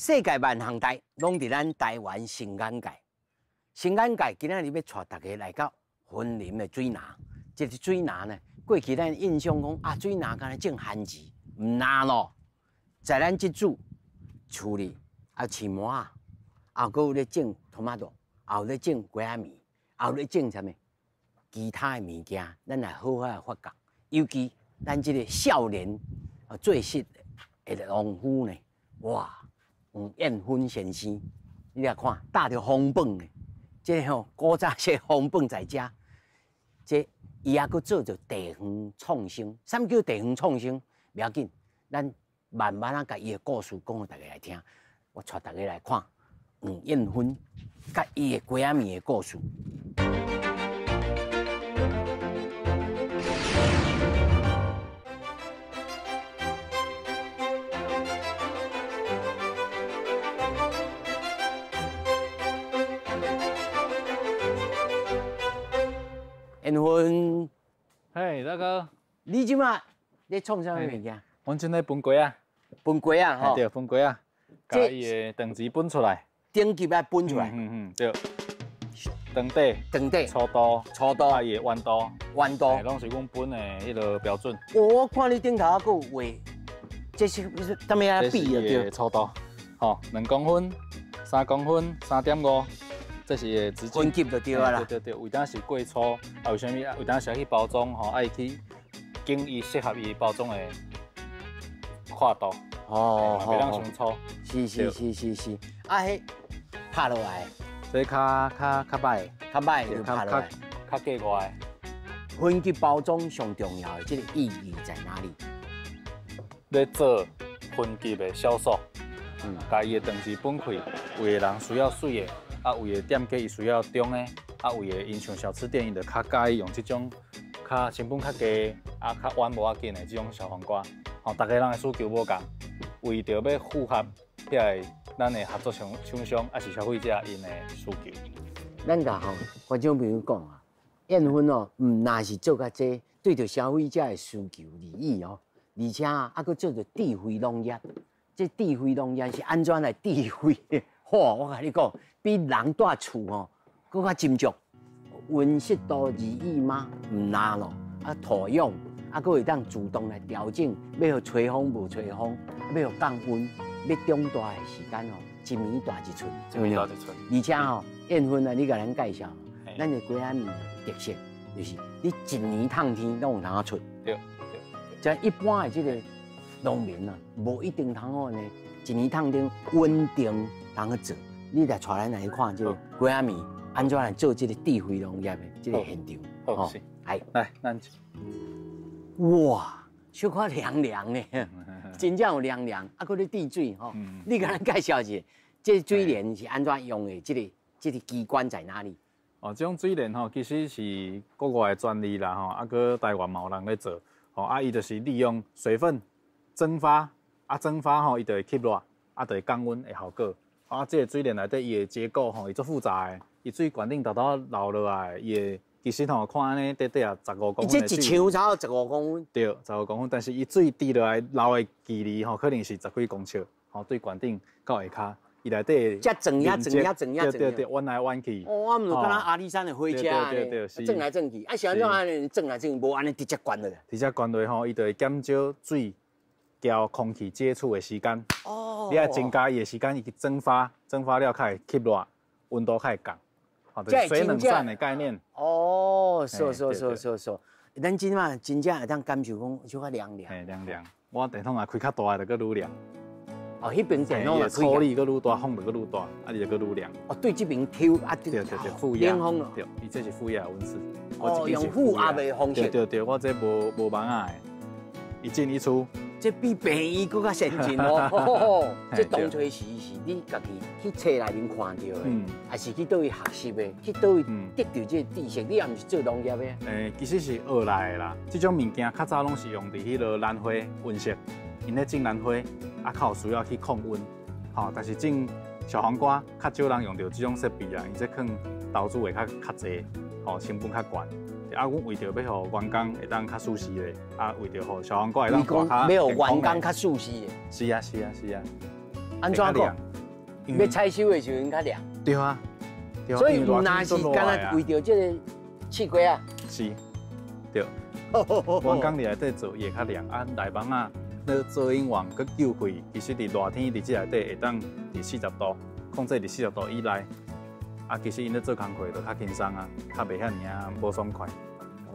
世界万行台拢伫咱台湾新眼界。新眼界今仔日要带大家来到云林的水拿。这个水拿呢，过去咱印象讲啊，水拿敢若种番薯，唔拿咯。在咱这组处理啊，饲毛啊，还有咧种토마토，还有咧种果仔米，还有咧种啥物？其他的物件，咱来好好来发掘。尤其咱这个少年最适的农夫呢，哇！燕芬先生，你来看，带着风本的，这吼古早些风本在遮，这伊还佫做着地方创新。啥叫地方创新？不要紧，咱慢慢啊，甲伊的故事讲互大家来听。我带大家来看燕芬甲伊的果仔米的故事。燕芬，嘿，大哥，你即马咧创啥物物件？阮正在分果啊，分果啊，吼，对，分果啊，把伊的等级分出来，顶级要分出来，对，长底，粗度，啊，伊的弯度，拢是阮分的迄个标准。我看你顶头还佫有画，这是啥物啊？比的对。粗度，吼，2公分、3公分、3.5。这是的直径，分级就对啦。对，为当是过粗，啊，为什么？为当是去包装吼，爱去经伊适合伊包装的宽度，袂当伤粗。是，啊，迄拍落来，所以较歹，就拍落来，较价外。分级包装上重要的这个意义在哪里？咧做分级的销售，把伊的等级分开，有的人需要水的。啊，有的店家伊需要中的，啊，有的因像小吃店，伊就较介意用这种较成本较低，啊，较弯无要紧的这种小黄瓜。吼，大家人的需求无共，为着要符合遐个咱的合作厂商，还是消费者因的需求。咱甲吼观众朋友讲啊，燕芬哦，若是做甲这对着消费者的需求利益哦，而且啊，佫做着智慧农业。这智慧农业是安怎来智慧的？嚯！我甲你讲，比人住厝吼，佫较斟酌。温湿度而已吗？唔难咯。啊，土壤啊，佫会当自动来调整，要互吹风无吹风，要互降温，要长大的时间哦，一米大一寸，一米大一寸。而且吼，燕芬啊，你甲咱介绍，咱的果仔米特色就是你一年烫天拢有通出。对。像一般的这个农民啊，无一定通好呢，一年烫天稳定。通去做，你来带咱来看这个果仔米安怎来做这个智慧农业的这个现场。好，来，咱哇，小可凉凉的，真正有凉凉，啊，佫咧滴水吼。你甲咱介绍一下，这水帘是安怎用的？这个机关在哪里？哦，这种水帘吼，其实是国外的专利啦吼，啊，佫台湾嘛有人咧做，吼，啊，伊就是利用水分蒸发，啊，蒸发吼，伊就会吸热，啊，就会降温的效果。啊，这个水帘内底伊的结构吼，伊足复杂的，伊水管顶豆豆流落来，伊的其实吼看安尼底底啊15公分的水。这一箱才15公分。对，15公分，但是伊水滴落来流的距离吼，可能是10几公尺，吼对管顶到下骹，伊内底。遮转呀，对，弯来弯去。哦，我们就敢若阿里山的火车对，转来转去，啊，是安怎安尼转来转去，无安尼直接关落来。直接关落吼，伊就会减少水交空气接触的时间。你要增加伊的时间，伊去蒸发了，较会吸热，温度较会降，好，就是水冷扇的概念。哦，是，咱即马真正会当感受讲，就较凉凉。凉。我电筒啊开较大，就搁愈凉。哦，迄边电筒啊，抽力搁愈大，风就搁愈大，啊，你就搁愈凉。哦，对这边抽啊，对，负压。冷风咯。对，伊这是负压温室。哦，用负压的方式。对，我这无盲啊的，一进一出。这比便宜更较先进哦！这当初是你家己去册内面看到的，还是去倒位学习的？去倒位得到这知识？你也毋是做农业的？其实是学来的啦。这种物件较早拢是用伫迄个兰花温室，因咧种兰花，啊，较有需要去控温。吼，但是种小黄瓜较少人用到这种设备啦，因这可能投资会较济，吼，成本较悬。啊，阮为着要互员工会当较舒适的，啊，为着互小黄瓜会当大较。要员工较舒适的。是啊。安怎讲？要采收的时候应较凉。对啊，对啊。所以唔那是干那为着这个气龟啊。是，对。员工里内底做也较凉，啊，内帮啊，那做营旺佮救气，其实伫热天伫这内底会当伫40度，控制伫40度以内。啊，其实因咧做工课就较轻松啊，较袂遐尔啊无爽快。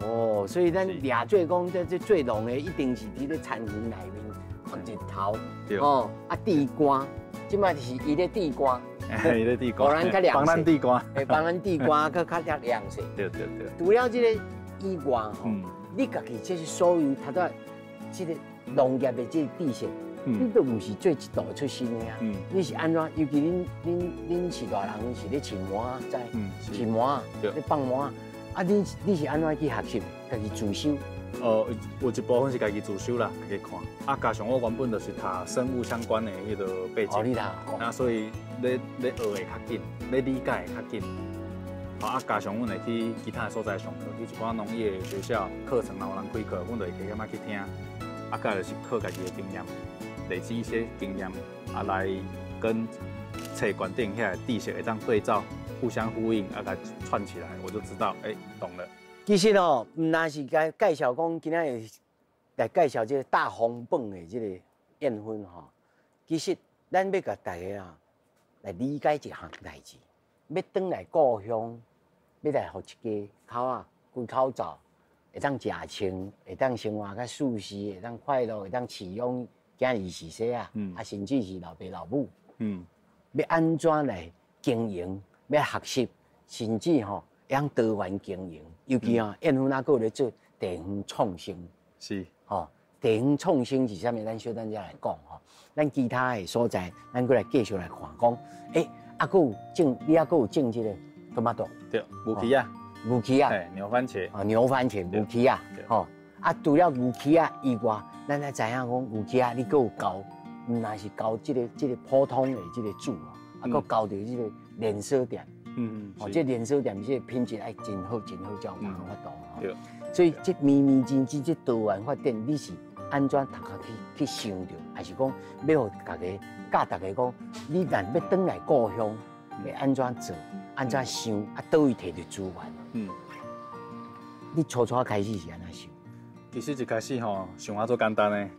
哦，所以咱掠做讲，这最浓的一定是伫咧田园内面放日头，哦，啊地瓜，即摆是伊咧地瓜，伊咧地瓜，帮咱较凉帮咱地瓜，会帮咱地瓜较凉些。对对对。除了这个以外吼，你家己这是属于他在这个农业的这个地线，你都唔是做一道出身的啊。你是安怎？尤其恁是大人是咧饲麻啊，在饲麻啊，咧放麻啊。啊，你是安怎去学习？家己自修？有一部分是家己自修啦，家己看。啊，加上我原本就是读生物相关的迄个背景，你啊，所以咧学会较紧，咧理解会较紧。啊，加上阮会去其他的所在上课，去一寡农业学校课程，有人开课，阮就会去遐去听。啊，再就是靠家己的经验，累积一些经验，啊，来跟册馆顶遐地势会当对照。互相呼应，啊，来串起来，我就知道，懂了。其实哦，唔那是该介绍讲，今仔日来介绍这个大红本的这个宴婚吼。其实咱要甲大家啊来理解一项代志，要转来故乡，要来互一家口啊规口罩，会当食清，会当生活较舒适，会当快乐，会当饲养囝儿媳妇啊，啊，甚至是老爸老母，要安怎来经营？要学习，甚至吼让多元经营，尤其宴婚还佫咧做地方创新。是，地方创新是啥物？咱小等者来讲吼，咱其他的所在，咱佫来继续来看讲，佫有种，你佫有种这个干嘛多？对，牛皮啊，牛皮啊，牛番茄，牛番茄，牛皮啊，除了牛皮啊以外，咱还知影讲牛皮啊，你佫有交，毋那是交这个普通的这个煮佫交着这个。连锁店，这连锁店这品质爱真好，真好，才有办法度对，所以这面真真这多元发展，你是安怎大家去想着，还是讲要大家教大家讲，你若要转来故乡，要安怎做，安怎想，啊，倒位摕到资源？你初开始是安怎想？其实一开始吼，想法做简单的，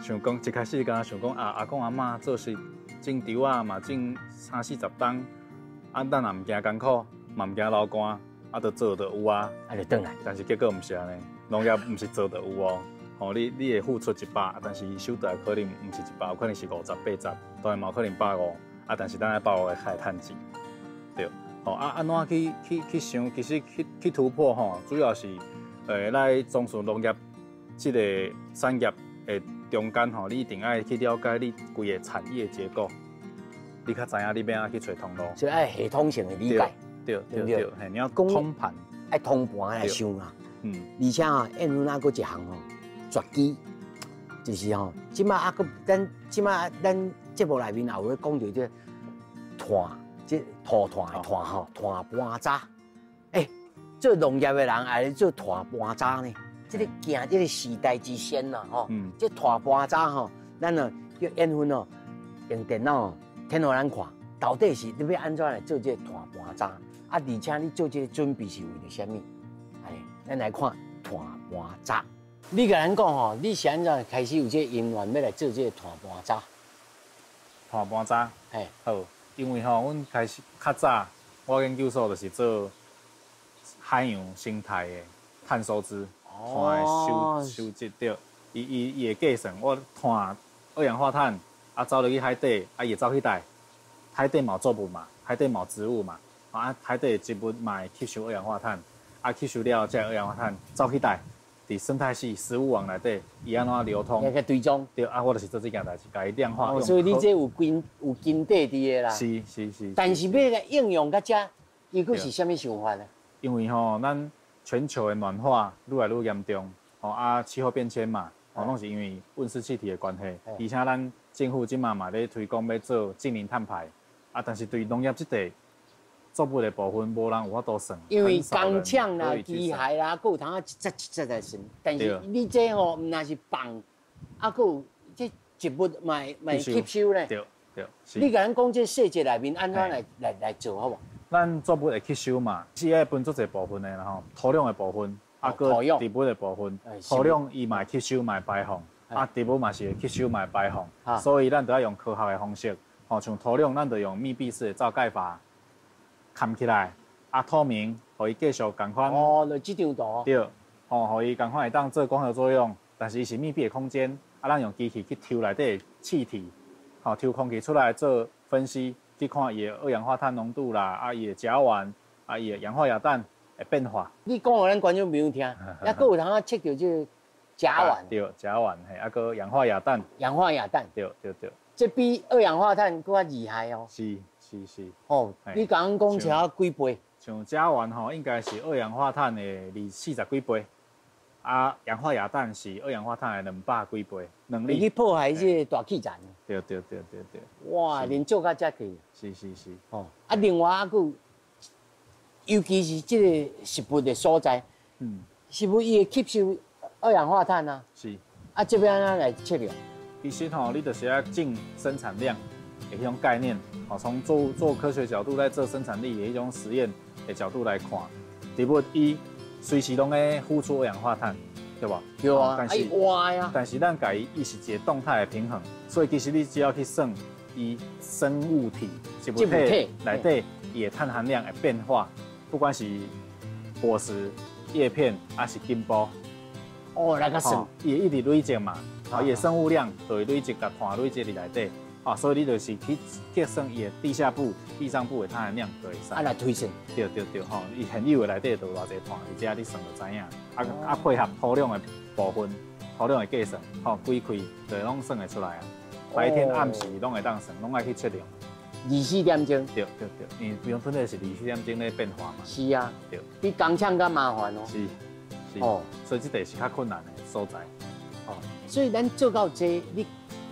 想讲一开始敢想讲阿公阿嬷做事。种稻啊，嘛种30-40担，啊，咱也唔惊艰苦，嘛唔惊流汗，啊，就做就有啊，啊，就转来。但是结果唔是安尼，农业唔是做就有哦。哦，你会付出100，但是收到可能唔是100，有可能是50、80，当然嘛有可能150，啊，但是咱150会开趁钱，对。哦，啊，安怎去想？其实去突破吼，主要是来从事农业这个产业的。中间吼，你一定爱去了解你规个产业结构，你较知影你要安去找通路，所以爱系统性的理解，对，嘿，你要通盘，爱通盘来想啊。而且啊，宴婚还佫一项吼，绝技，就是吼，即摆啊佫咱节目内面也有咧讲到这团，这土团的团吼，团搬渣，做农业的人爱做团搬渣呢。这个行这个时代之先呐，吼，这拖搬渣吼，咱哦叫宴婚哦，用电脑填互咱看，到底是你要安怎来做这个拖搬渣？啊，而且你做这个准备是为了什么？咱来看拖搬渣。你甲咱讲吼，你是安怎开始有这个因缘要来做这个拖搬渣？拖搬渣，好，因为吼，阮开始较早，我研究所就是做海洋生态的碳收支。收集到，伊会计算，我碳二氧化碳走落去海底，伊会走去底，海底嘛作物嘛，海底嘛植物嘛，海底植物嘛会吸收二氧化碳，吸收了这二氧化碳走去底，伫生态系食物网内底，伊安怎流通？个追踪。对，我就是做这件代志，甲伊量化。所以你这有根底伫个啦。是。但是要来应用到遮，伊佫是啥物想法呢？因为吼，咱全球的暖化愈来愈严重，气候变迁嘛，拢是因为温室气体的关系，而且咱政府即嘛咧推广要做净零碳排，但是对农业这块作物的部分，无人有法度算。因为工厂啦、机械啦，佫有通一节来算，但是你这吼，毋那是放，佫有这植物买吸收呢？对。你甲咱讲这细节内面安怎来做好无？咱作物会吸收嘛，是要分做一部分的啦吼，土壤的部分，个植物的部分。土壤伊嘛吸收嘛排放，植物嘛是会吸收嘛排放，所以咱都要用科学的方式，吼，像土壤咱就用密闭式的罩盖法盖起来，透明，互伊继续共款。哦，就这张图。对，吼，互伊共款会当做光合作用，但是伊是密闭的空间，咱用机器去抽内底气体。抽空气出来做分析，去看伊的二氧化碳浓度啦，伊的甲烷，伊的氧化亚氮的变化。你讲互咱观众朋友听，还佫有通啊测到这甲烷。对，甲烷嘿，佫氧化亚氮。氧化亚氮。对。这比二氧化碳佫较厉害哦。是。哦，你刚讲超几倍？像甲烷吼，应该是二氧化碳的40几倍。氧化亚氮是二氧化碳的200几倍，会去破坏这大气层。对。哇，连做到这去。是。哦，另外佫，尤其是这个食物的所在，食物伊会吸收二氧化碳啊。是。这边安怎来测量？其实吼，你就是要净生产量的迄种概念，从做科学角度来做生产力的迄种实验的角度来看，植物伊。随时拢在呼出二氧化碳，对吧？对啊，但是咱伊是一个动态的平衡，所以其实你只要去算伊生物体植物体内底伊的碳含量的变化，不管是果实、叶片还是根部，那个算，伊会一直累积嘛，伊的生物量就会累积，甲碳累积伫内底。所以你就是去计算伊的地下部、地上部的碳含量就会使。来推算。对，吼，伊现有的内底就偌济碳，而且你算就知影。配合土壤的部分、土壤的计算，规开就拢算会出来啊。白天暗时拢会当算，拢爱去测量。24点钟。对，因为不用吞的是24点钟的变化嘛。是啊。对。比工厂较麻烦哦。是。所以这是较困难的所在。所以咱做到这，你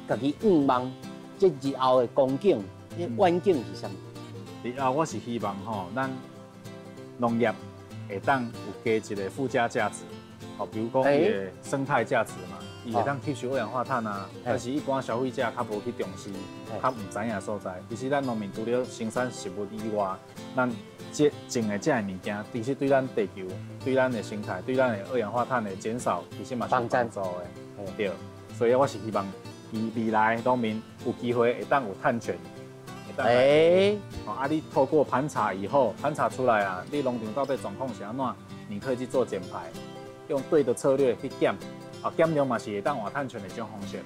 家己望。这日后的光景、远景是啥物？日后我是希望咱农业会当有加一个附加价值，比如讲伊的生态价值嘛，伊会当吸收二氧化碳啊，但是一般消费者较无去重视，较唔知影所在。其实咱农民除了生产食物以外，咱种的这些物件，其实对咱地球、对咱的生态、对咱的二氧化碳的减少，其实嘛是帮助的。对，所以我是希望。未来农民有机会会当有碳权，你透过盘查以后，盘查出来啊，你农场到底状况是安怎，你可以去做减排，用对的策略去减，减量嘛是会当换碳权的一种方式。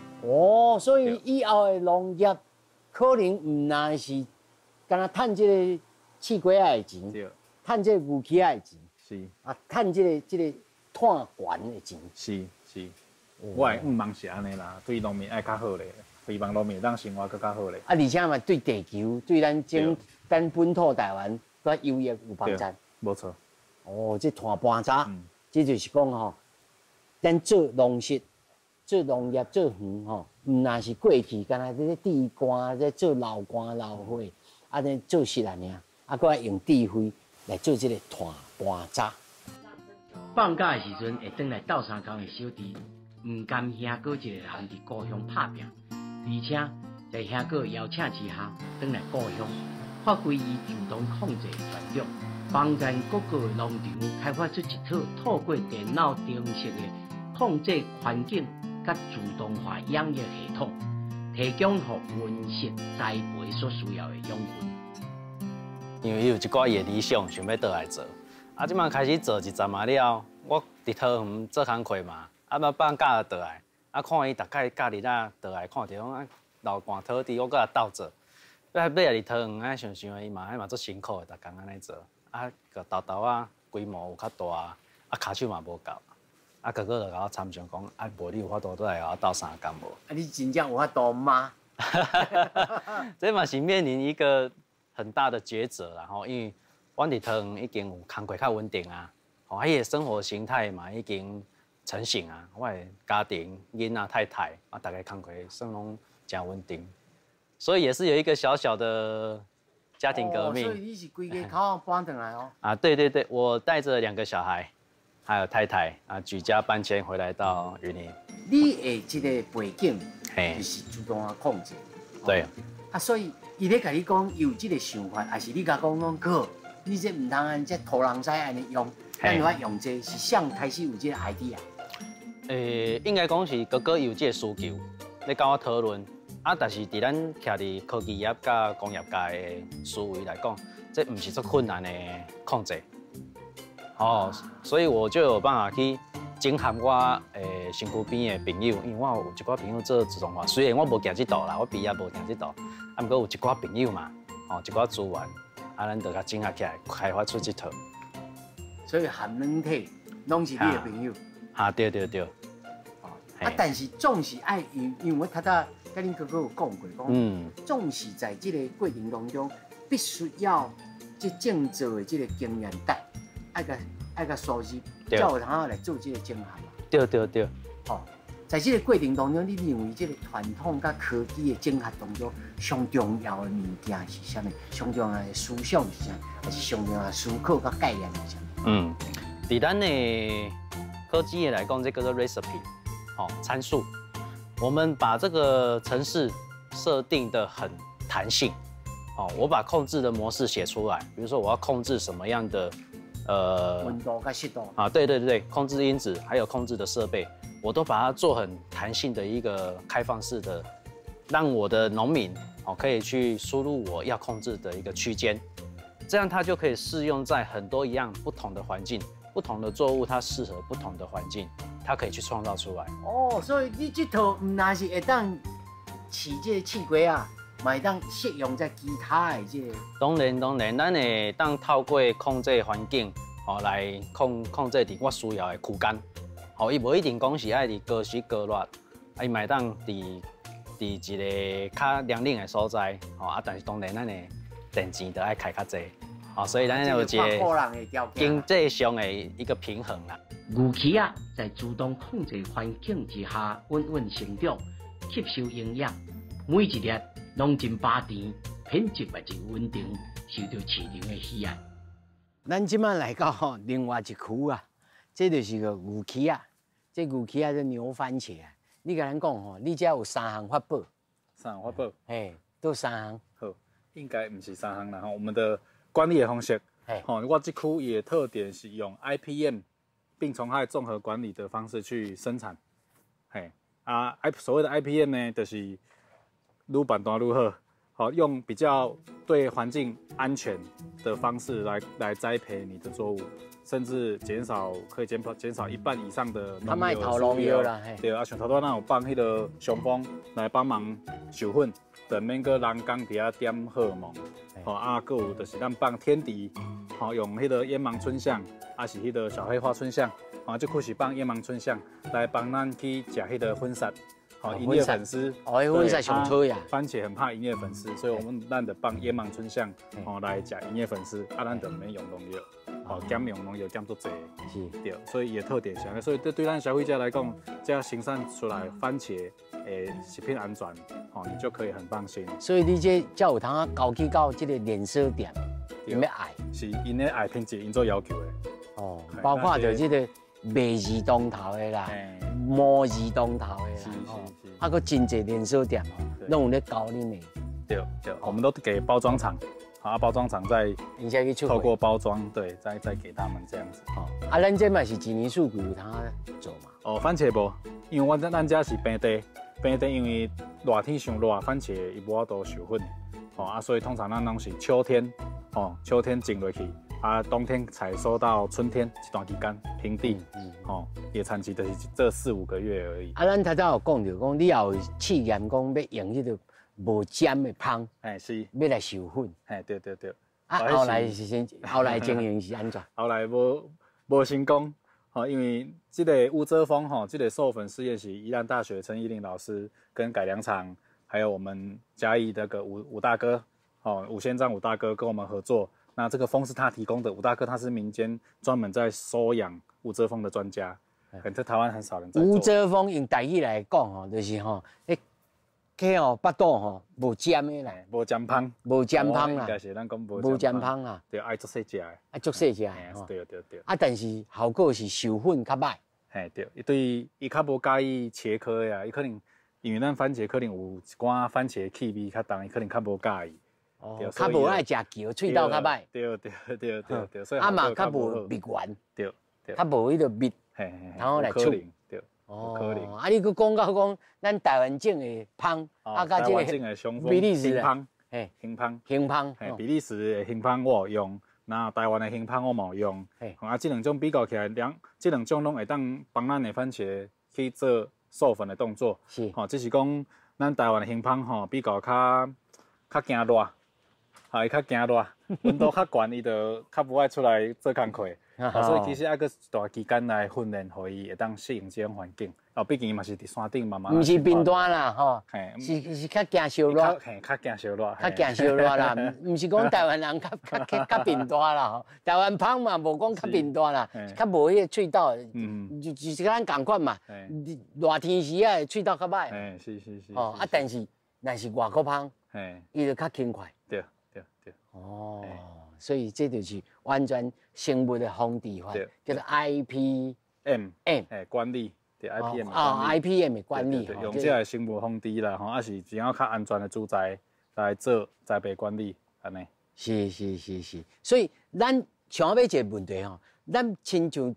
所以以后的农业可能唔那是，干那碳这个气鬼仔的钱，碳这个武器仔的钱，是碳这个碳管的钱，是。我会望是安尼啦，对农民爱较好咧，希望农民当生活更较好咧。而且嘛，对地球、对咱本土台湾个优越有帮助。没错。这碳盘查，这就是讲咱做农食、做农业、做园唔那是过去，干那这地瓜在做老瓜老花，尼做实安尼佫爱用智慧来做这个碳盘查。放假的时阵会转来斗三工的小弟。唔甘兄哥一个人伫故乡打拼，而且在兄哥邀请之下，返来故乡，发挥伊主动控制的权力，帮咱各个农场开发出一套透过电脑程式的控制环境甲自动化养育系统，提供予温室栽培所需要的养分。因为伊有一寡伊的理想，想要倒来做，即摆开始做一阵嘛了，我伫桃园做工课嘛。放假就倒来，看伊大概假日倒来看着讲流汗土地，我搁来斗做。尾仔伫桃园想伊嘛做辛苦的，逐工安尼做。个豆规模有较大，骹手嘛无够。哥哥就甲我参详讲，无你有法度倒来甲我斗3工无？你真正有法度吗？这嘛是面临一个很大的抉择啦吼，因为阮伫桃园已经有工课较稳定啊，伊的生活形态嘛已经。成型啊！我的家庭、囡仔、太太大家工课算拢真稳定，所以也是有一个小小的家庭革命。所以你是规家口搬回来哦？对，我带着2个小孩，还有太太举家搬迁回来到云林。你的这个背景嘿就是主动啊控制。对。啊，所以伊咧甲你讲有这个想法，还是你甲讲哥，你这唔通按这土人使安尼用，咱有法用这是想开始有这个 idea。应该讲是哥哥有这个需求，咧跟我讨论。啊，但是伫咱徛伫科技业甲工业界的思维来讲，这唔是足困难的控制。哦，所以我就有办法去整合我身躯边的朋友，因为我有一寡朋友做自动化，虽然我无行这道啦，我毕业无行这道，啊，不过有一寡朋友嘛，哦，一寡资源，啊，咱就甲整合起来，开发出这套。所以含软体拢是你的朋友。啊，对。啊，但是总是爱因为我头仔跟恁哥哥有讲过，讲总是在这个过程当中，必须要这正做的这个经验带，爱个熟悉，才有通来做这个整合嘛。对。哦，在这个过程当中，你认为这个传统甲科技的整合当中，上重要的物件是啥物？上重要的思想是啥？还是上重要的思考甲概念是啥？伫咱的科技业来讲，这叫做 recipe。参数，我们把这个程式设定的很弹性。我把控制的模式写出来，比如说我要控制什么样的温度跟湿度啊，对，控制因子还有控制的设备，我都把它做很弹性的一个开放式的，让我的农民可以去输入我要控制的一个区间，这样它就可以适用在很多一样不同的环境，不同的作物它适合不同的环境。它可以去创造出来哦，所以你这套唔那是会当饲这个刺龟啊，嘛会当适用在其他的这个。当然，咱会当透过控制环境，来控制伫我需要的区间。伊无一定讲是爱伫高湿高热，伊嘛会当伫一个较凉冷的所在，但是当然咱的电钱就爱开较济，所以咱有一个经济上的一个平衡啦。牛鸡啊，在主动控制环境之下稳稳成长，吸收营养，每一日拢真饱甜，品质也真稳定，受到市场的喜爱。咱即摆来到另外一区啊，这就是个牛鸡啊，这牛鸡啊，这牛番茄啊。你甲咱讲你遮有3项法宝。3项法宝？都3项。好，应该不是3项啦。我们的管理的方式，我这区也特点是用 IPM。病虫害综合管理的方式去生产，所谓的 IPM 呢，就是愈办单愈好，用比较对环境安全的方式来栽培你的作物，甚至可以减少一半以上的农药啦。对啊，像头拄咱有放迄个雄蜂来帮忙授粉，就免个人工伫遐点荷尔蒙，还有就是咱放天敌，用迄个烟芒春象。是迄个小黑花春象，这区是放烟芒春象来帮咱去食迄个粉虱，银叶粉丝。粉虱上脆啊！番茄很怕银叶粉丝，所以我们咱就放烟芒春象，来食银叶粉丝，咱就唔免用农药，减用农药减足济。是，对，所以也特点上，所以对咱消费者来讲，这样生产出来番茄食品安全，你就可以很放心。所以你这才有通交去到这个连锁店，因要爱，是因的爱品质，因做要求的。包括就这个卖二当头的啦，摸二当头的啦，还佫真侪连锁店拢有咧教你们。对，我们都给包装厂，包装厂再透过包装，对，再给他们这样子。咱这嘛是一年四季有通做嘛？番茄无，因为咱家是平地，因为热天上热，番茄伊无法度授粉，所以通常咱拢是秋天种落去。冬天采收到春天这段期间平地，野产期就是这4、5个月而已。咱头早有讲到，讲你也有试验讲要用迄个无尖的芳，是，要来授粉。对。后来经营是安怎？后来无成功，因为这个乌遮风这个授粉事业是宜兰大学陈怡玲老师跟改良厂，还有我们嘉义那个武大哥，武先章武大哥跟我们合作。那这个蜂是他提供的，武大哥他是民间专门在收养无遮蜂的专家，在台湾很少人在做。无遮蜂用台语来讲就是迄巴肚无尖的啦，无尖芳，无尖芳啦，应该是咱讲无尖芳啦，对，爱足细只的，爱足细只的，对。但是效果是授粉较歹，嘿对，伊较无介意茄科的啊，伊可能因为咱番茄可能有一寡番茄气味较重，伊可能较无介意。哦，较无爱食球，喙道较歹。对，所以啊嘛较无蜜源。对，较无迄个蜜，然后来处。对，哦，啊，你佫讲到讲咱台湾种的芳，啊，甲这个比利时的香芳，比利时的香芳我有用，那台湾的香芳我冇用。啊，这两种比较起来，这两种拢会当帮咱的番茄去做授粉的动作。是，只是讲咱台湾的香芳比较较惊热。伊较惊热，温度较悬，伊就较无爱出来做工课。所以其实爱个一段期间来训练，互伊会当适应这种环境。毕竟伊嘛是伫山顶慢慢。毋是冰端啦，吼，是较惊烧热。较惊烧热。较惊烧热啦，毋是讲台湾人较冰端啦，吼，台湾芳嘛无讲较冰端啦，较无迄个喙道，就是咱共款嘛。热天时啊，喙道较歹。是。哦，啊，但是若是外国芳，伊就较轻快。对。哦，所以这就是完全生物的防治法，叫做 IPM 管理，对 IPM IPM 的管理，用这个生物防治啦，还是只要较安全的猪宅来做栽培管理，安尼。是，所以咱想要一个问题吼，咱亲像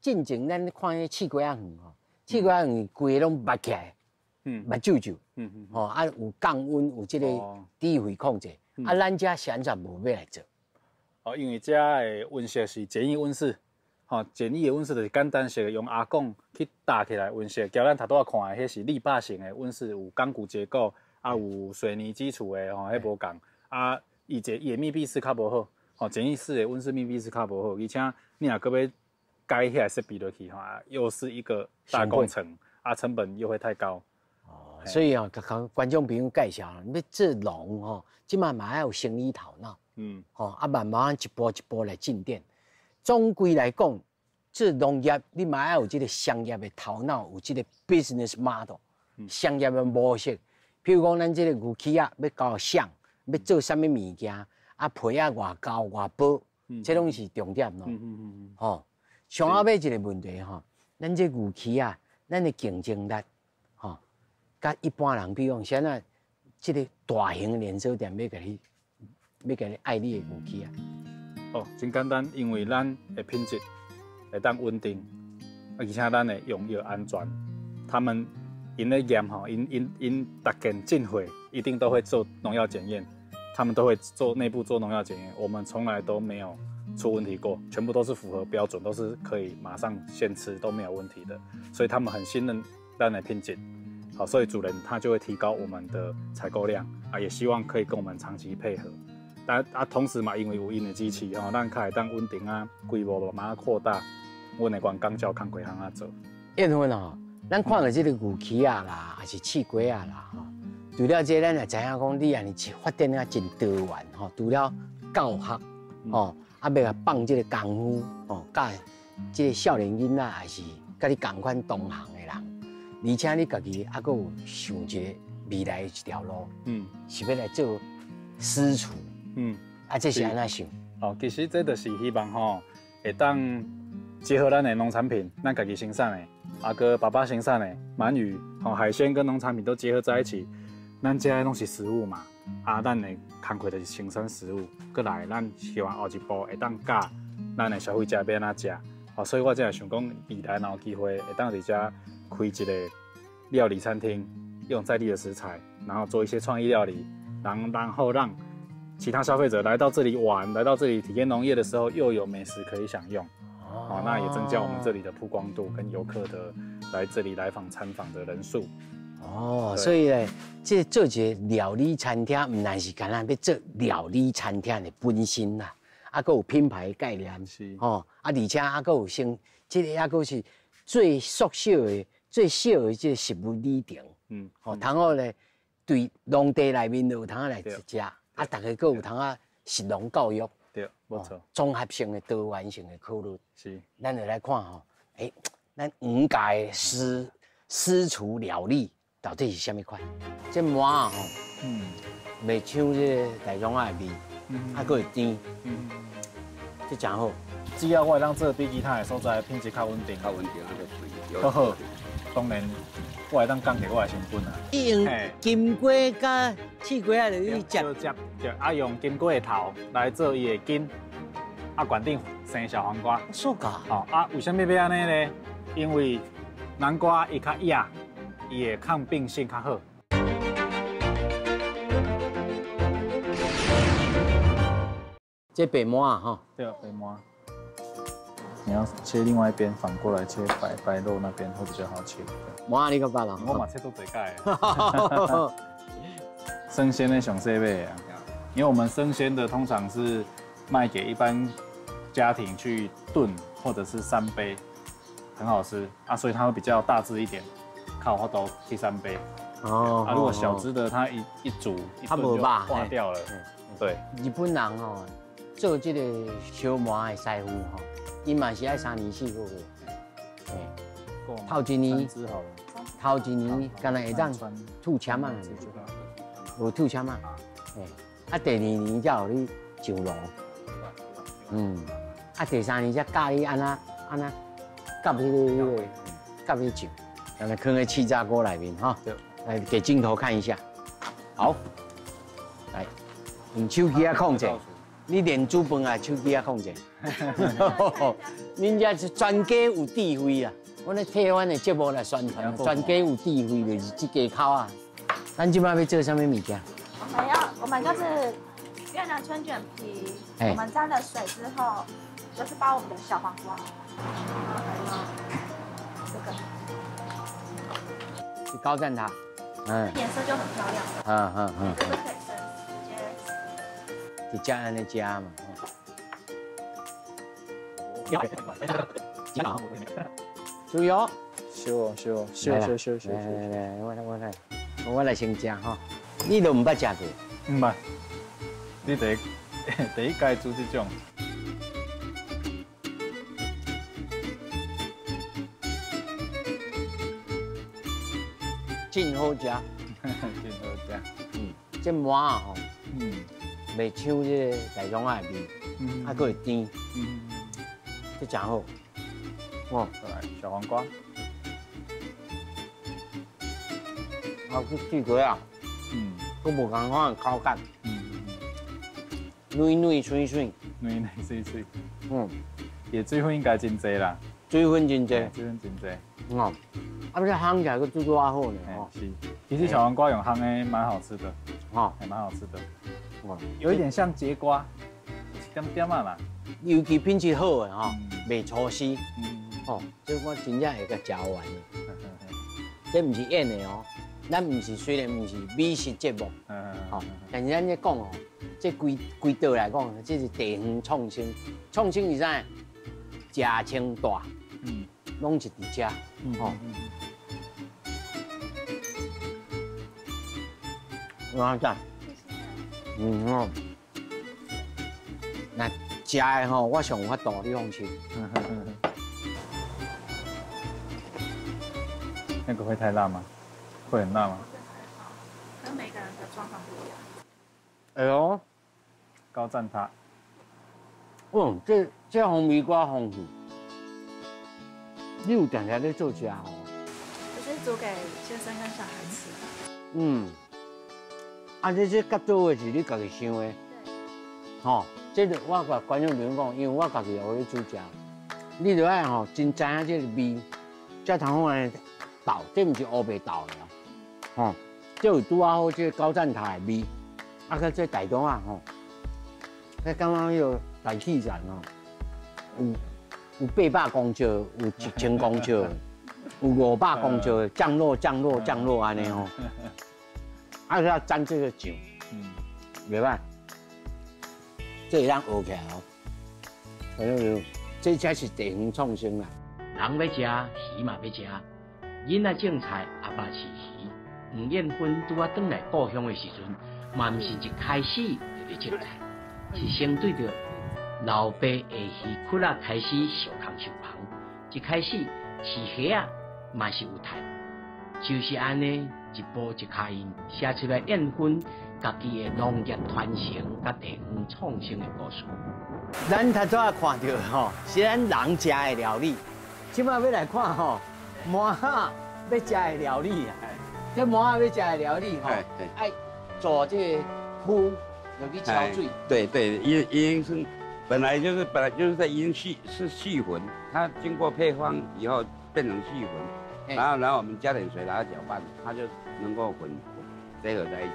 进前咱看迄试过仔鱼吼，试过仔鱼规个拢擘起来，擘皱皱，吼啊有降温，有这个低位控制。啊，咱家现在无要来做。因为遮的温室是简易温室，简易的温室就是简单式用阿拱去搭起来温室。交咱头拄仔看的，迄是立坝型的温室，有钢骨结构，啊有水泥基础的，迄无共。啊，伊的密闭式较无好，简易式的温室密闭式较无好，而且你若搁要改遐个设备落去，又是一个大工程，啊，成本又会太高。所以甲观众朋友介绍，要做农吼，即嘛要有生意头脑，慢慢一步一步来进店。总归来讲，做农业你嘛要有这个商业的头脑，有这个 business model，商业的模式。譬如讲，咱这个牛齿啊，要搞像，要做啥物物件，啊皮啊偌厚偌薄，这拢是重点咯。上后尾一个问题吼，咱这牛齿啊，咱的竞争力。甲一般人比讲，现在这个大型连锁店要甲你爱你的牛齿啊。真简单，因为咱的品质会当稳定，而且咱的用药安全。他们因咧验因逐件进货一定都会做农药检验，他们都会内部做农药检验，我们从来都没有出问题过，全部都是符合标准，都是可以马上现吃都没有问题的，所以他们很信任咱的品质。好，所以主人他就会提高我们的采购量啊，也希望可以跟我们长期配合。同时嘛，因为有因的机器咱可以当稳定啊，规模慢慢扩大，阮的员工照工课行做。燕芬咱看到这个牛齿啊啦，还是刺龟啊啦除了这，咱也知影讲你安尼发展啊真多元除了教学要甲放这个功夫甲这个少年囡仔，还是甲你同款同行的人。而且你家己还阁有想一个未来一条路，是要来做私厨，这是安怎想？其实这就是希望会当结合咱的农产品，咱家己生产的，个爸爸生产的鳗鱼、海鲜跟农产品都结合在一起，咱这拢是食物嘛，咱的工课就是生产食物，过来咱希望后一步会当教咱的消费者要安怎食，所以我才想讲未来若有机会会当伫遮。开一个料理餐厅，用在地的食材，然后做一些创意料理，然后让其他消费者来到这里玩，来到这里体验农业的时候，又有美食可以享用。那也增加我们这里的曝光度跟游客的来这里来访参访的人数。所以呢，这做一个料理餐厅，唔但是干那要做料理餐厅的本身啦，还有品牌概念，而且还有这个还有是最缩小的。最少的这个食物里程，通好咧，对农地内面有通来食，大家阁有通食农教育，对，没错，综合性的多元性的考虑，是，咱就来看咱五界私厨料理到底是啥物款？这馍袂像这大肠仔的味，还阁会甜，这真好。只要我会当做比其他的所在品质较稳定，较稳定，那就较好。当然，我会当降低我的成本啊。伊用金龟甲刺龟啊，就是接啊，用金龟的头来做伊的根，啊，悬顶生小黄瓜。素噶。哦啊，为什么要安尼呢？因为南瓜伊较野，伊的抗病性较好。这白馍啊，哈。对，白馍。你要切另外一边，反过来切白肉那边会比较好切。馍你个巴郎。我嘛切都最改的。生鲜的上细尾啊，因为我们生鲜的通常是卖给一般家庭去炖或者是3杯，很好吃啊，所以它会比较大只一点，靠我都去3杯。哦。啊，如果小只的，它一煮一炖就化掉了。对。日本人哦，做这个小馍的师傅吼，伊嘛是爱3年4个月。头一年，头一年敢若会当吐签啊，无吐签啊。啊，第2年才有你上炉。啊，第3年才教你安那夹迄个酱，让它放在气炸锅里面哈。来给镜头看一下。好，来用手机啊控制。你练煮饭啊，手机啊控制。恁家是专家有智慧啊！我咧替阮的节目来宣传，专家有智慧就是这家口啊。咱今摆要做什么物件？我们就是越南春卷皮，我们沾了水之后，就是把我们的小黄瓜，这个是高赞塔，颜色就很漂亮。这个可以直接安尼食嘛。注意哦。烧。来，我来先食哈。你都唔捌食过？唔捌。你第一届煮这种。真好食。真好食。这馍啊吼。袂像这个大肠仔的味，还佫会甜，这真好。哦，来小黄瓜，啊，去水果啊，佫无共款的口感，软脆脆，也水分应该真济啦，水分真济，哦，啊，这烘起来佫煮啊好呢，哦，是，其实小黄瓜用烘的蛮好吃的，哦，还蛮好吃的。有一点像节瓜，点点啊啦。尤其品质好的吼，袂粗丝。哦，这我真正会甲食完的。这唔是演的哦，咱唔是虽然唔是美食节目，哦，但是咱咧讲哦，这规道来讲，这是地方创新。创新是啥？食清大，拢是伫遮，哦。我讲。那食的吼，我上有法度，你放心。那个会太辣吗？会很辣吗？跟每个人的状况不一样。哎呦，高赞塔。这红米瓜丰富。你有常常咧做食哦？就是煮给先生跟小孩吃。啊，这甲做的是你家己想的，吼，这个我甲观众朋友讲，因为我家己也有咧煮食，你着爱吼真知影这个味，才通好安尼斗，这毋是乌白斗的啊，吼，这有拄好这个高赞塔的味，啊，佮这大肠啊吼，佮刚刚迄个大气层哦，有800公尺，有1000公尺，有500公尺，降落安尼吼。啊，要沾这个酱，袂歹，这会当学起来哦。哎呦，这才是地方创新啦。人要食，鱼嘛要食，囡仔种菜，阿爸饲鱼。黄燕芬拄啊转来故乡的时阵，嘛毋是一开始就咧种菜，是先对着老爸下鱼窟仔开始受空受忙。一开始饲虾啊，嘛是有赚，就是安尼。一步一脚印写出来燕芬家己的农业传承甲地方创新的故事。咱头早看到吼，是咱人食的料理，即摆要来看吼，麻仔要食的料理啊。这麻仔要食的料理吼，爱做这个菇，要去焯水。对，已经是本来就是在已经是细粉，它经过配方以后变成细粉，然后我们加点水，然后搅拌，它就能够结合在一起。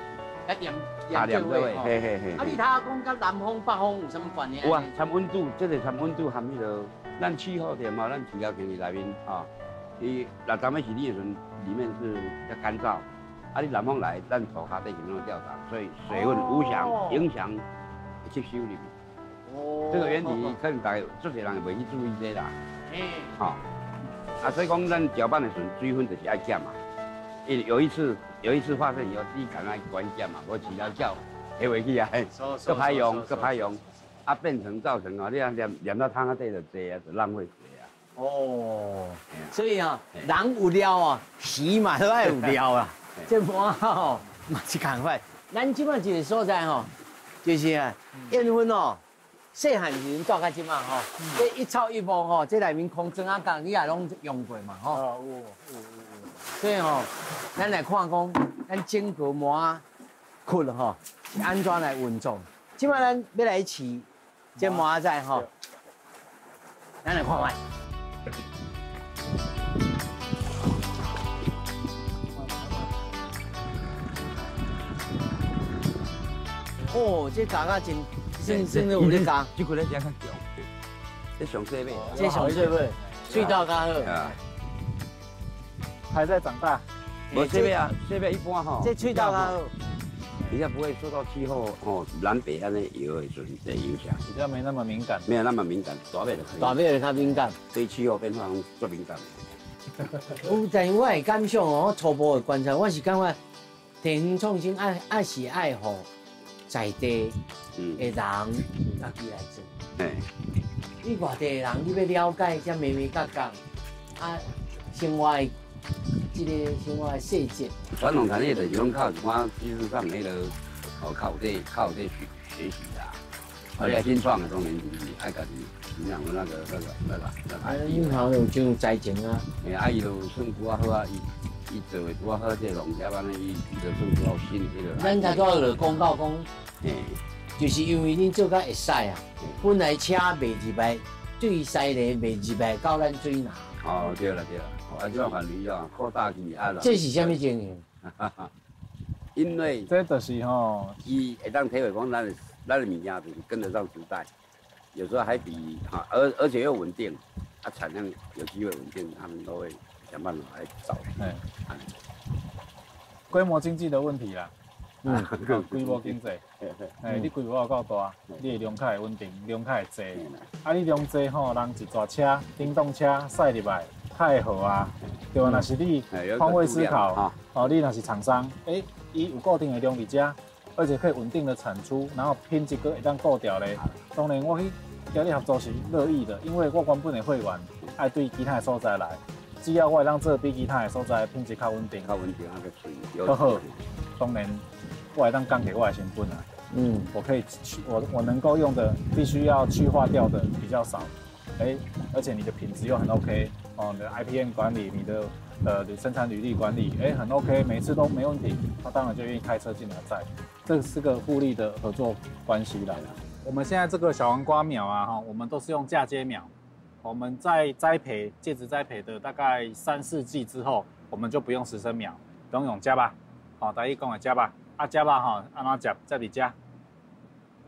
啊，两位，嘿。啊，你他讲甲南方、北方有什么关系？有啊，参温度，这个参温度含迄个，咱气候点嘛，咱主要天气内面啊，伊六十米是你的时候，里面是较干燥，啊，你南方来，咱土下底是那种吊涨，所以水分影响吸收里面。哦。这个原理可能大家做些人袂去注意这啦。好，啊，所以讲咱搅拌的时候，水分就是爱减嘛。有一次发生以后，你赶快关键嘛，我起了叫，下回去啊，搁歹用，啊变成造成哦，你啊连到汤啊底就济啊，就浪费水啊。哦，所以啊，人有料啊，鱼嘛都爱有料啊。这麻吼嘛是共款，咱即摆一个所在吼，就是啊，燕芬哦，细汉时阵到到即摆吼，这一草一木吼，这内面空装啊工，你也拢用过嘛吼。有。所以吼，咱来看讲，咱整个麻菌吼是安怎来运作？即摆咱要来饲这麻仔吼，咱来看看。哦，这加啊真有咧加。这个咧加较强，这上细尾。这上细尾，水稻较好。还在长大。我这边一般哈，这水稻较好，比较不会受到气候南北岸的有的影响，比较没那么敏感，没有那么敏感，大尾就可以。大尾就较敏感，对气候变化最敏感。但是我会感想哦，我初步的观察，我是感觉地方创新爱是爱护在地的人家己来做。你外地的人，你要了解这眉眉角角啊，生活的这个生活的细节。传统产业就是讲靠一寡技术上那个，靠这学习啦。而且新创的当然就是爱家己，你像我那个。银行有种财情啊。啊，伊就算拄啊好啊，伊做的拄啊好，这农业安尼伊就算拄好新迄个。咱头拄就讲到讲，就是因为恁做甲会使啊，本来车卖入来，对西里卖入来到咱水拿。哦，对了，啊，这法律啊，扩大去啊。这是什么情形？因为这就是吼，伊会当体会讲咱的物件就是跟得上时代，有时候还比而且又稳定，产量有机会稳定，他们都会想办法来找。规模经济的问题啦。规模经济，你规模够大，你的量较会稳定，量较会济。啊，你量济吼，人一大车、电动车驶入来，较会好啊。对啊，若是你换位思考，你若是厂商，伊有固定的量伫遮，而且可以稳定的产出，然后品质会当顾掉咧。当然，我去跟你合作是乐意的，因为我原本的会员爱对其他的所在来，只要我会当做比其他的所在品质较稳定，那个水好好。当然。我来当钢铁外成本啊，我可以我能够用的必须要去化掉的比较少，而且你的品质又很 OK， 你的 IPM 管理，你的生产履历管理，很 OK， 每次都没问题，他当然就愿意开车进来载，这是个互利的合作关系来了。我们现在这个小黄瓜苗啊，我们都是用嫁接苗，我们在介质栽培的大概3-4季之后，我们就不用实生苗，不用加吧，大家讲的加吧。加吧哈，按它夹在里加。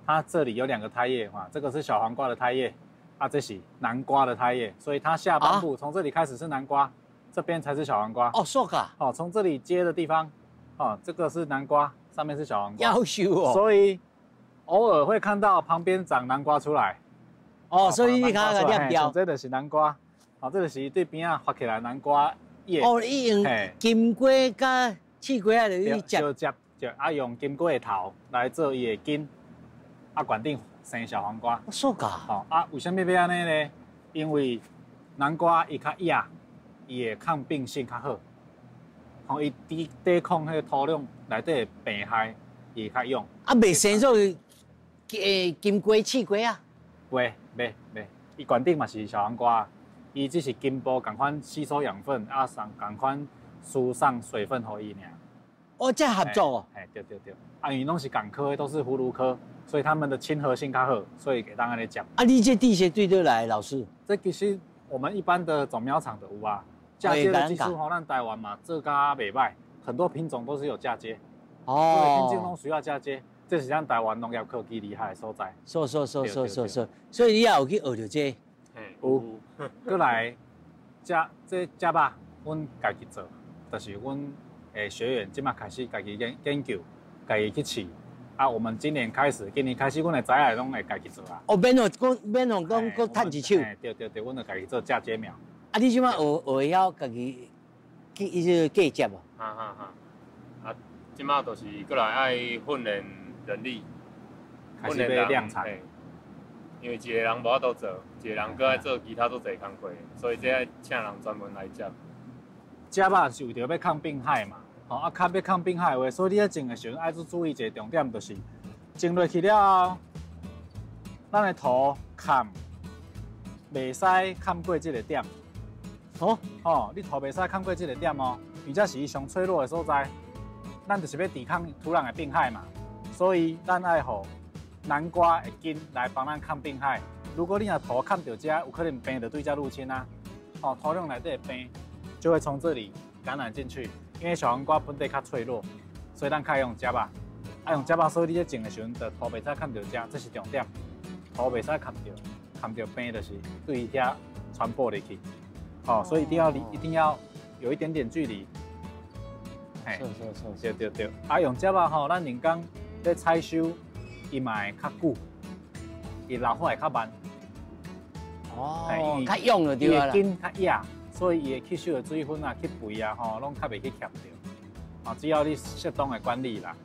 它这里有2个胎叶这个是小黄瓜的胎叶，这是南瓜的胎叶，所以它下半部从这里开始是南瓜，这边才是小黄瓜。是噶。从这里接的地方，这个是南瓜，上面是小黄瓜。夭寿哦。所以偶尔会看到旁边长南瓜出来。所以你看个念标，这就是南瓜。这就是对边发起来南瓜叶。伊用金瓜加刺瓜啊，就是接。就用金瓜的头来做伊的根，管定生小黄瓜。是噶。为什么要安尼呢？因为南瓜伊较野，伊的抗病性较好。吼，伊抵抗迄个土壤内底的病害，伊较勇。啊，袂生做金龟、刺龟啊？袂，伊管顶嘛是小黄瓜，伊只是根部共款吸收养分，啊共款输上水分互伊尔。哦，这合作哦。对。啊，因为拢是港科的，都是葫芦科，所以它们的亲和性较好，所以给当安尼讲。啊，你这地穴对得来，老师？这其实我们一般的种苗场的有啊，嫁接的技术吼，咱台湾嘛做甲袂歹，很多品种都是有嫁接。哦。所以品种拢需要嫁接，这是咱台湾农业科技厉害的所在。所以你也有去学着这？有。过来，这肉，阮家己做，就是阮诶学员即马开始家己研究，家己去试。啊，我们今年开始，阮的栽来拢会家己做啊。哦，免讲佫趁一手。对，阮就家己做嫁接苗。啊，你即马学晓家己去嫁接无？啊，即马就是过来爱训练人力，开始要量产。因为一个人无法度做，一个人搁爱做其他做侪工课，所以这爱请人专门来接。接肉是为着要抗病害嘛。哦，啊，较要抗病害的话，所以你咧种的时阵爱注意一个重点，就是种落去了后，咱的土坎袂使坎过这个点。你土袂使坎过这个点哦，而且是伊上脆弱的所在。咱就是要抵抗土壤的病害嘛，所以咱爱互南瓜的根来帮咱抗病害。如果你若土坎到这，有可能病就对这入侵啊。土壤内底的病就会从这里感染进去。因为小黄瓜本地较脆弱，所以咱较用夹吧。用夹吧，所以你咧种的时阵，就土袂使砍到遮，这是重点。土袂使砍到边就是对遐传播入去。所以一定要有一点点距离。对。啊，用夹吧咱人工咧采收，伊嘛会较久，伊老化会较慢。较用就对啦。根较野。所以伊会吸收的水分啊、去肥啊，拢较袂去欠着。只要你适当的管理啦，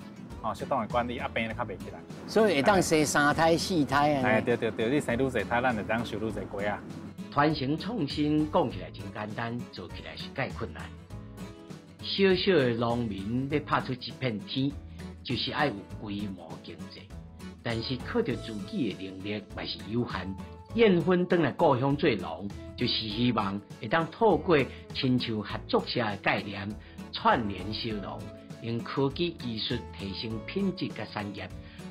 适当的管理，病就较袂起来。所以会当生3胎、4胎啊。对，你生愈侪胎，咱就当收愈侪鸡啊。传承创新讲起来真简单，做起来是介困难。小小的农民要拍出一片天，就是爱有规模经济，但是靠着自己的能力嘛是有限。燕芬转来故乡做农，就是希望会当透过亲像合作社的概念，串联小农，用科技技术提升品质甲产业，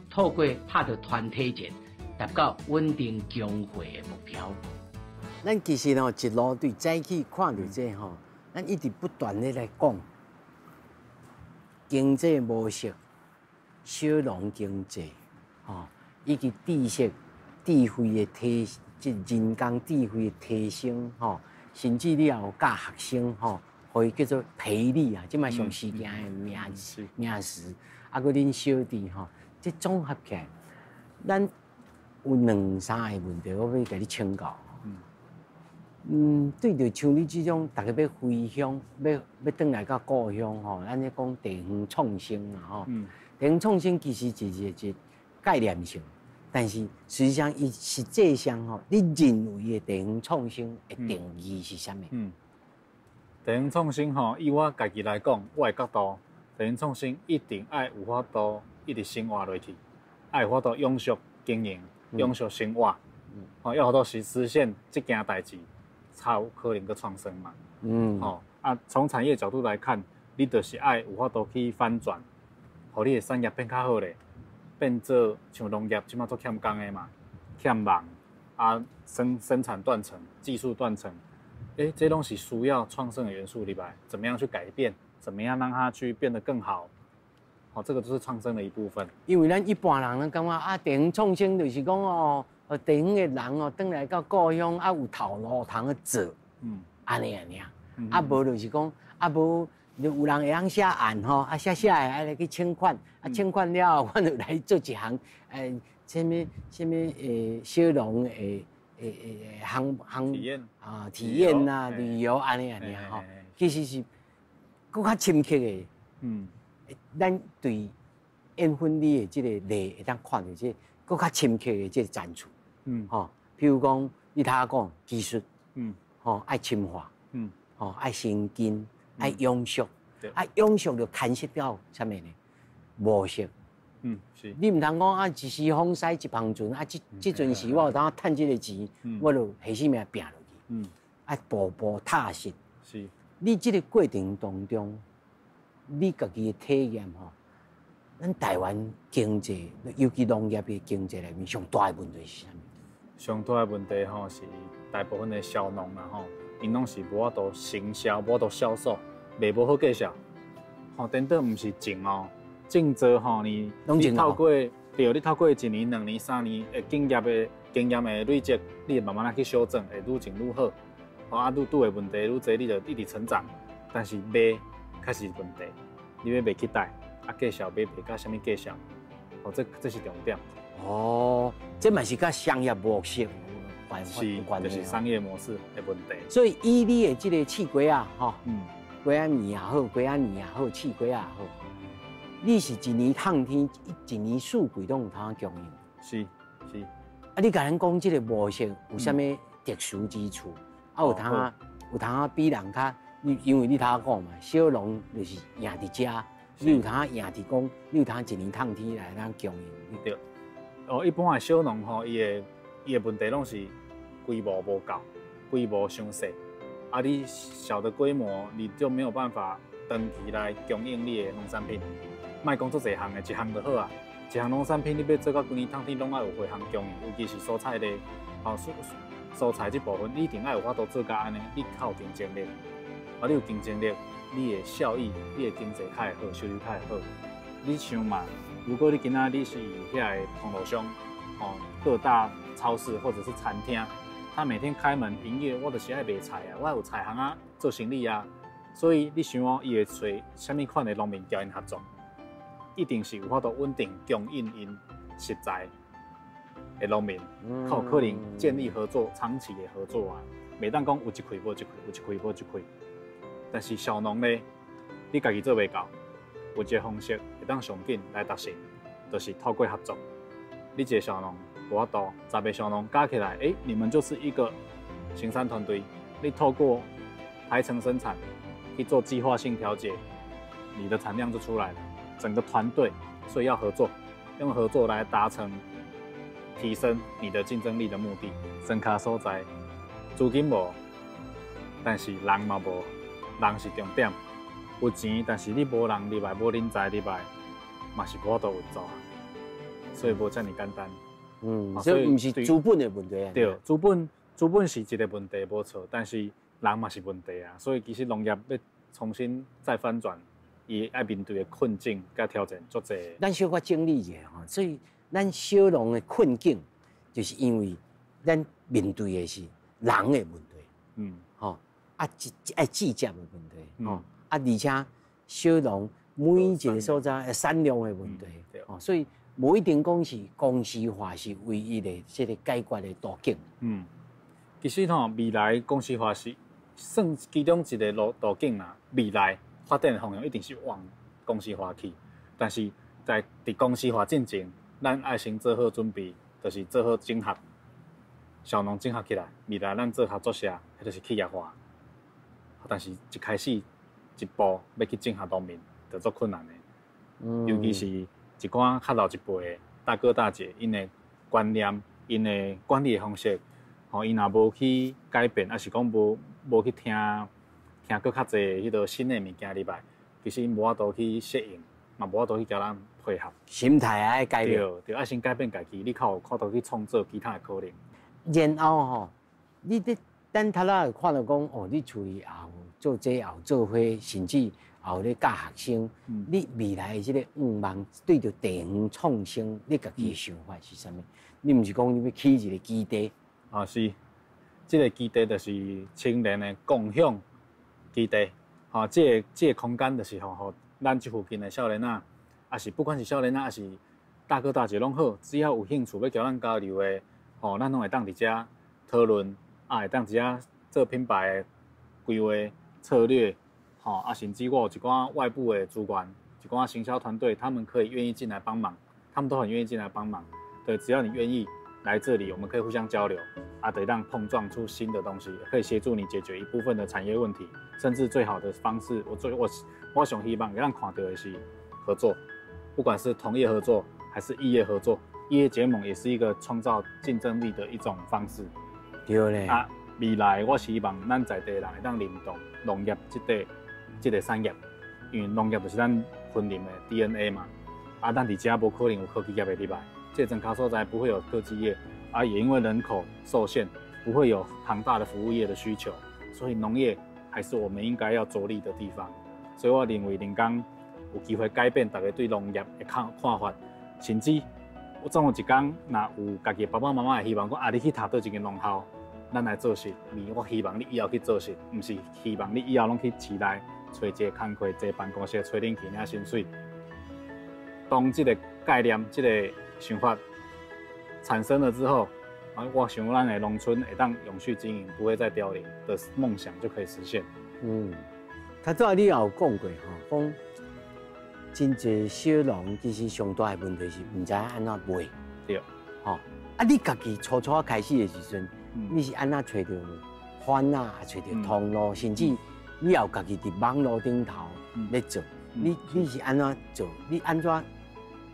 透过拍着团体战，达到稳定供货的目标。咱其实一路对早起看到这咱一直不断的来讲经济模式、小农经济，以及知识。智慧的提，即人工智慧的提升，甚至你也有教学生，可以叫做培力啊，即卖上时行的名词，啊，佮恁小弟即综合起来，咱有2-3个问题，我要甲你请教。对着像你这种，大家要回乡，要转来到故乡，咱咧讲地方创新嘛，地方创新其实是一个概念性。但是实际上，伊实际上你认为的地方创新的定义是啥物？地方创新以我家己来讲，我的角度，地方创新一定爱有法度一直生活落去，爱有法度永续经营、永续生活，要法度实现这件代志，才有可能去创新嘛。从产业角度来看，你就是爱有法度去翻转，互你的产业变较好咧。变做像农业，即马做欠工的嘛，欠忙生产断层、技术断层，这东西需要创新的元素里边，怎么样去改变？怎么样让它去变得更好？这个都是创新的一部分。因为咱一般人感觉地方创新就是讲地方的人转来到故乡有头路通去做，安尼无就是讲无。有人会晓写案写的爱来去请款，请款了后，我就来做一项什么小农体验啊旅游安尼其实是更较深刻的。咱对燕芬里的这个例会当看到这更较深刻的这个展出。譬如讲你头讲技术，爱深化，爱先进。爱永续，啊，永续就牵涉到啥物呢？模式。是。你唔通讲啊，一时风驶一旁船啊，这阵时我有当趁这个钱，我就下死命拼落去。啊，步步踏实。是。你这个过程当中，你家己的体验吼，咱台湾经济，尤其农业的经济里面，上大的问题是啥物？上大的问题吼是大部分的小农啦吼，因拢是无法度行销，无法度销售，卖无好价钱。吼，等等，唔是种哦，种做吼你透过对，你透过1年、2年、3年的经验的累积，你会慢慢去修正，会愈种愈好。吼啊，愈拄的问题愈侪，你就一直成长。但是卖开始问题，你要卖起代，啊价钱卖到什么价钱？哦，这是重点。哦，这嘛是甲商业模式有关就是商业模式的问题。所以以你的这个试龟啊，吼，龟仔面也好，龟仔年也好，试龟也好，你是一年烫天，一年四季都有通供应。是。啊，你甲咱讲这个模式有啥物特殊之处？啊，有通比人较，因为你头讲嘛，小农就是赢伫遮，你有通赢伫讲，你有通一年烫天来咱供应，对。哦，一般的小农吼，伊的问题拢是规模无够，规模伤细。啊，你小的规模，你就没有办法长期来供应你的农产品。莫讲做一项的，一项就好啊。一项农产品你要做到规年烫天，拢爱有回项供应，尤其是蔬菜类，蔬菜这部分，你一定爱有法度做到安尼，你较有竞争力。啊，你有竞争力，你的效益、你的经济较会好，收入较会好。你想嘛？如果你今仔你是遐个通路商，哦，各大超市或者是餐厅，他每天开门营业，我就是爱卖菜啊，我有菜行啊做生意啊，所以你想伊会找什么款的农民交因合作，一定是有法度稳定供应因实在的农民，靠可能建立合作、长期的合作啊，袂当讲有一开无一开，有一开无一开。但是小农呢，你家己做袂到。有一个方式会当上紧来达成，就是透过合作。你一个小农无法度，10个小农加起来，你们就是一个行商团队。你透过排程生产去做计划性调节，你的产量就出来了。整个团队，所以要合作，用合作来达成提升你的竞争力的目的。生卡所在，资金无，但是人嘛无，人是重点。有钱，但是你无人入来，无人才入来，嘛是无法度运作啊。所以无遮尔简单。所以唔是资本的问题啊。对，资本是一个问题，无错，但是人嘛是问题啊。所以其实农业要重新再翻转，伊爱面对的困境甲挑战足侪。咱小可整理一下吼，所以咱小农的困境，就是因为咱面对的是人的问题。爱计价的问题。啊，而且小农每一个所在产量的问题，所以无一定讲是公司化是唯一的这个解决的途径。其实吼，未来公司化是算其中一个途径啦。未来发展的方向一定是往公司化去，但是在公司化进前，咱爱先做好准备，就是做好整合，小农整合起来，未来咱做合作社，迄就是企业化。但是一开始。一步要去整合农民，就足困难的。尤其是一寡较老一辈的大哥大姐，因的观念、因的管理的方式，因若无去改变，还是讲无去听搁较侪迄个新的物件入来，其实因无法度去适应，嘛无法度去甲咱配合。心态爱改变。对，爱先改变家己，你较有看到去创造其他的可能。然后吼，你等头仔看到讲，你厝里也有做这也有做伙，甚至也有咧教学生。你未来的这个愿望，对着地方创新，你家己的想法是啥物？你毋是讲你要起一个基地？是，这个基地就是青年的共享基地。这个空间就是互咱这附近的少年仔，也是不管是少年仔，也是大哥大姐拢好，只要有兴趣要交咱交流的，咱拢会当伫遮讨论。会当一下做品牌的规划策略，甚至我有一寡外部的主管，一寡行销团队，他们可以愿意进来帮忙，他们都很愿意进来帮忙。对，只要你愿意，来这里，我们可以互相交流，得让碰撞出新的东西，可以协助你解决一部分的产业问题，甚至最好的方式，我想希望让看到的是合作，不管是同业合作还是异业合作，异业结盟也是一个创造竞争力的一种方式。对嘞。未来我希望咱在地人会当认同农业这个产业，因为农业就是咱分林的 DNA 嘛。咱伫遮无可能有科技业的入来，这整卡所在不会有科技业，也因为人口受限，不会有庞大的服务业的需求，所以农业还是我们应该要着力的地方。所以我认为林港有机会改变大家对农业的看法，甚至我总有一天，若有家己爸爸妈妈会希望讲你去读倒一间农校，咱来做事。我希望你以后去做事，唔是希望你以后拢去市内找一个工课，坐办公室吹冷气领薪水。当这个概念、这个想法产生了之后，我想咱的农村会当永续经营，不会再凋零的梦想就可以实现。他早你也有讲过讲真侪小农其实上大的问题是唔知安怎卖。对。你家己初开始的时阵，你是安怎找到番啊，找到通路，甚至你有家己伫网络顶头咧做，你是安怎做？你安怎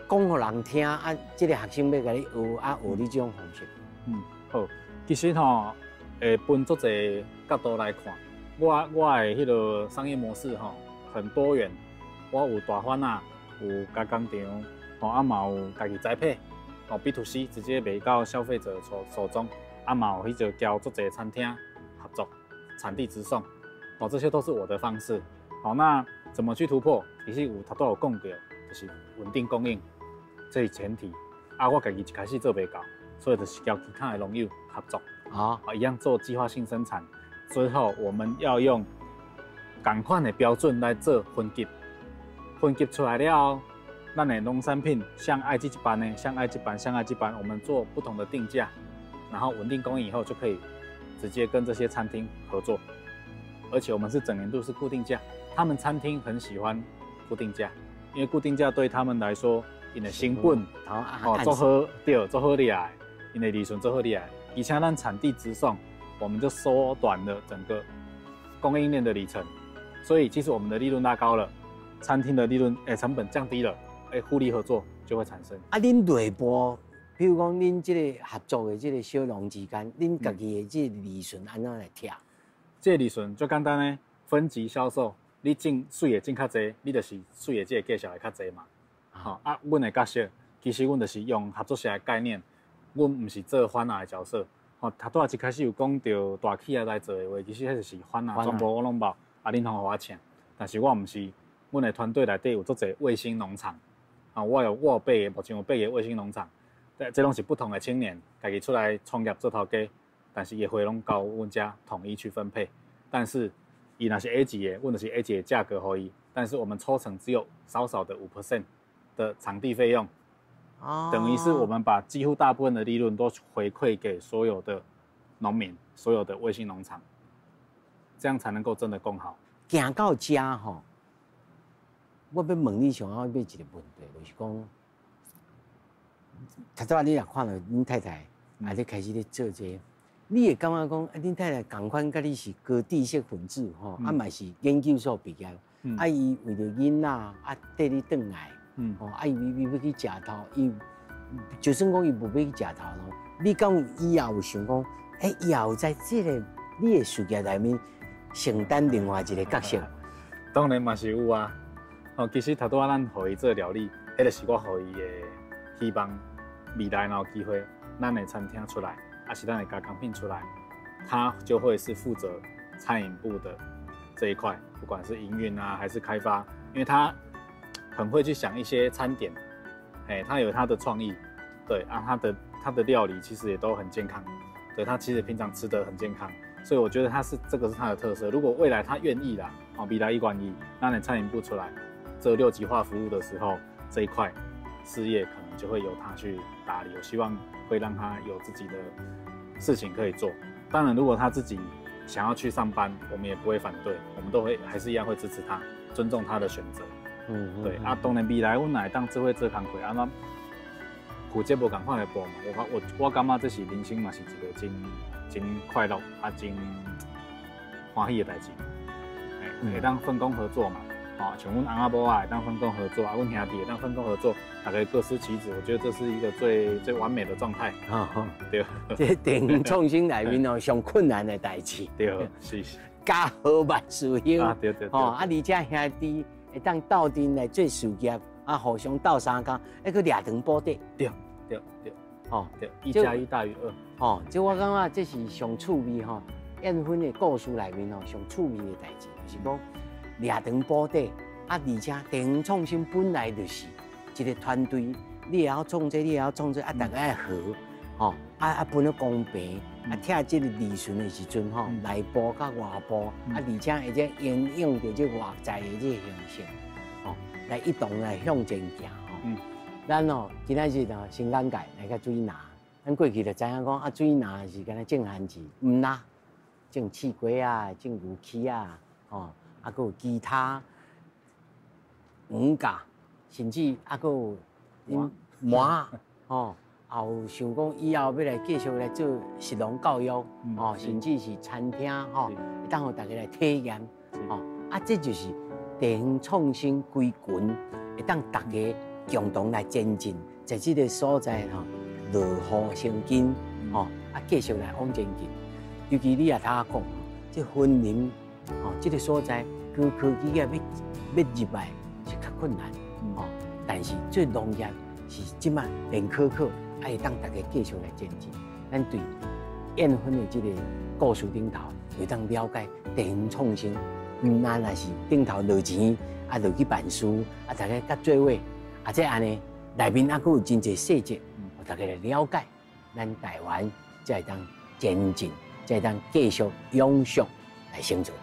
讲互人听？这个学生要甲你学，学你这种方式。好，其实分足侪角度来看，我的迄个商业模式很多元。我有大番啊，有加工场，嘛有家己栽培，B2C 直接卖到消费者手中，嘛有迄个交足侪餐厅合作，产地直送，这些都是我的方式。那怎么去突破？其实有头都有讲过，就是稳定供应，这是前提。我家己一开始做袂到，所以就是交其他的农友合作，一样做计划性生产。最后我们要用同款的标准来做分级。分级出来了，咱的农产品像爱这一班呢，像爱这班，像爱这班，我们做不同的定价，然后稳定供应以后，就可以直接跟这些餐厅合作，而且我们是整年度是固定价，他们餐厅很喜欢固定价，因为固定价对他们来说，因的成本做好对，做好厉害，因的利润做好厉害，而且咱产地直送，我们就缩短了整个供应链的里程，所以其实我们的利润拉高了。餐厅的利润成本降低了，互利合作就会产生。恁内部，比如讲恁这个合作的这个小农之间，恁家己的这个利润安怎来贴？这个利润最简单呢，分级销售，你进水的进较济，你就是水的这个价钱会较济嘛。阮的角色其实阮就是用合作社的概念，阮唔是做番仔的角色。头拄一开始有讲到大企业来做的话，其实迄就是番仔，全部我拢包，恁通互我请，但是我唔是。阮的团队内底有足侪卫星农场，我有8个，目前有8个卫星农场，这拢是不同的青年，家己出来创业做头家，但是业费拢交阮遮统一去分配。但是伊若是 A 级的，阮就是 A 级的价格互伊，但是我们抽成只有少少的5% 的场地费用，等于是我们把几乎大部分的利润都回馈给所有的农民，所有的卫星农场，这样才能够真的更好。行到遮我要问你上好一个问题，就是讲，头早你也看到恁太太也咧开始咧做这，你会感觉讲，恁太太同款甲你是高知识分子嘛是研究所毕业，伊为着囡仔缀你转来，伊要去食头，伊就算讲伊无要去食头咯，你敢有以后有想讲，以后在这个你的事业内面承担另外一个角色？当然嘛是有啊。其实头拄仔咱互伊做料理，迄就是我互伊的希望，未来若有机会，咱的餐厅出来，是咱的加工品出来，他就会是负责餐饮部的这一块，不管是营运还是开发，因为他很会去想一些餐点，他有他的创意，对他的料理其实也都很健康，对他其实平常吃得很健康，所以我觉得这个是他的特色。如果未来他愿意啦，未来1管1，咱的餐饮部出来。做6级化服务的时候，这一块事业可能就会由他去打理。我希望会让他有自己的事情可以做。当然，如果他自己想要去上班，我们也不会反对，我们都会还是一样会支持他，尊重他的选择。对当然未来我哪当智慧这工课，负责无共款的步嘛。我感觉这是人生嘛是一个真快乐啊真欢喜的代志。会当分工合作嘛，像阮翁仔某啊会当分工合作啊，阮兄弟会当分工合作，大家各司其职，我觉得这是一个最完美的状态。对。这电影创新内面哦，上困难的代志。对，是。家和万事兴。对。而且兄弟会当斗阵来做事业，互相斗相共，还佫掠长补短。对。对，1+1大于2。这我感觉这是上趣味燕芬的故事内面上趣味的代志，就是讲掠长补短，而且电影创新本来就是一个团队，你也要创这，你也要创这，大家要和，分了公平，听这个理顺的时阵内部甲外部，而且应用着这外在的这形式，来一同来向前行。咱今仔日新港界来个水拿，咱过去就知影讲水拿是敢若种番薯，唔啦。种刺瓜啊，种牛膝啊，还佫有其他黄甲，甚至还佫有麻，有想讲以后要来继续来做食农教育，甚至是餐厅，会当互大家来体验，这就是地方创新归群，会当大家共同来前进，在这个所在落户生根，继续来往前进。尤其你也听我讲，这婚姻这个所在，高科技业要入来是较困难，但是做农业是即马连可会当大家继续来前进。咱对燕芬的这个故事顶头，会当了解地方创新，唔单那是顶头落钱，落去办事，大家甲做伙，这安尼内面佫有真侪细节，互大家来了解，咱台湾才会当前进。才当继续永续来生存。